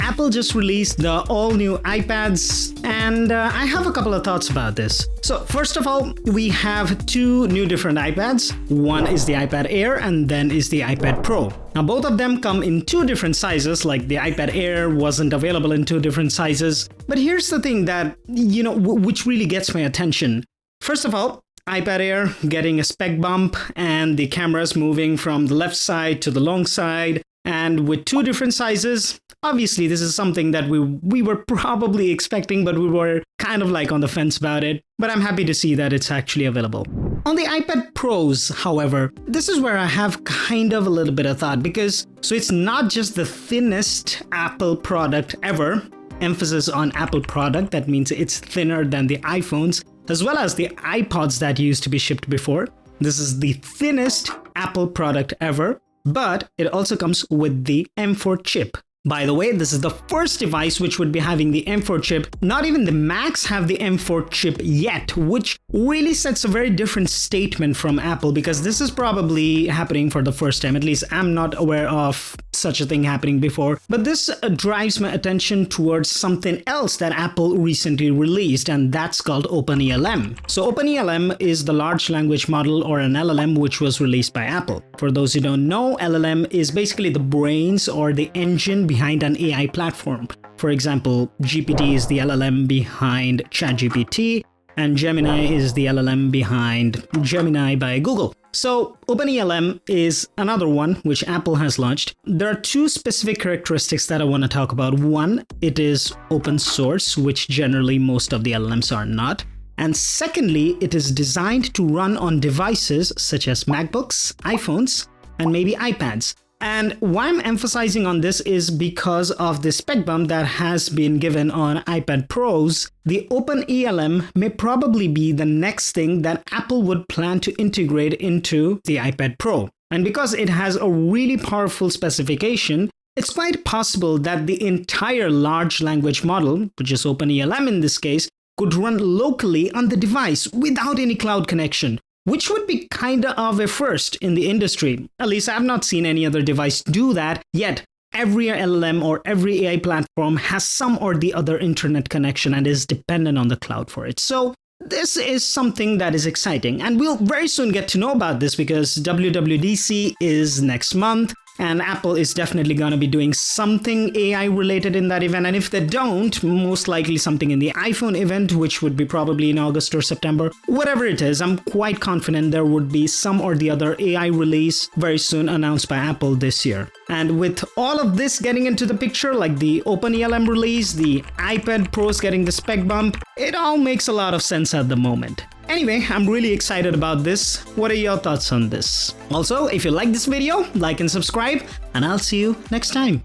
Apple just released the all-new iPads, and I have a couple of thoughts about this. So first of all, we have two new different iPads. One is the iPad Air and then is the iPad Pro. Now both of them come in two different sizes, like the iPad Air wasn't available in two different sizes. But here's the thing that, which really gets my attention. First of all, iPad Air getting a spec bump and the cameras moving from the left side to the long side. And with two different sizes, obviously this is something that we were probably expecting, but we were kind of like on the fence about it. But I'm happy to see that it's actually available. On the iPad Pros, however, this is where I have kind of a little bit of thought, because so it's not just the thinnest Apple product ever, emphasis on Apple product, that means it's thinner than the iPhones, as well as the iPods that used to be shipped before. This is the thinnest Apple product ever. But it also comes with the M4 chip. By the way, this is the first device which would be having the M4 chip. Not even the Macs have the M4 chip yet, which really sets a very different statement from Apple, because this is probably happening for the first time. At least I'm not aware of such a thing happening before. But this drives my attention towards something else that Apple recently released, and that's called OpenELM. So OpenELM is the large language model, or an LLM, which was released by Apple. For those who don't know, LLM is basically the brains or the engine behind an AI platform. For example, GPT is the LLM behind ChatGPT, and Gemini is the LLM behind Gemini by Google. So OpenELM is another one which Apple has launched. There are two specific characteristics that I want to talk about. One, it is open source, which generally most of the LLMs are not. And secondly, it is designed to run on devices such as MacBooks, iPhones, and maybe iPads. And why I'm emphasizing on this is because of the spec bump that has been given on iPad Pros. The OpenELM may probably be the next thing that Apple would plan to integrate into the iPad Pro. And because it has a really powerful specification, it's quite possible that the entire large language model, which is OpenELM in this case, could run locally on the device without any cloud connection, which would be kinda of a first in the industry. At least I've not seen any other device do that, yet every LLM or every AI platform has some or the other internet connection and is dependent on the cloud for it. So this is something that is exciting, and we'll very soon get to know about this because WWDC is next month. And Apple is definitely going to be doing something AI related in that event. And if they don't, most likely something in the iPhone event, which would be probably in August or September. Whatever it is, I'm quite confident there would be some or the other AI release very soon announced by Apple this year. And with all of this getting into the picture, like the OpenELM release, the iPad Pros getting the spec bump, it all makes a lot of sense at the moment. Anyway, I'm really excited about this. What are your thoughts on this? Also, if you like this video, like and subscribe, and I'll see you next time.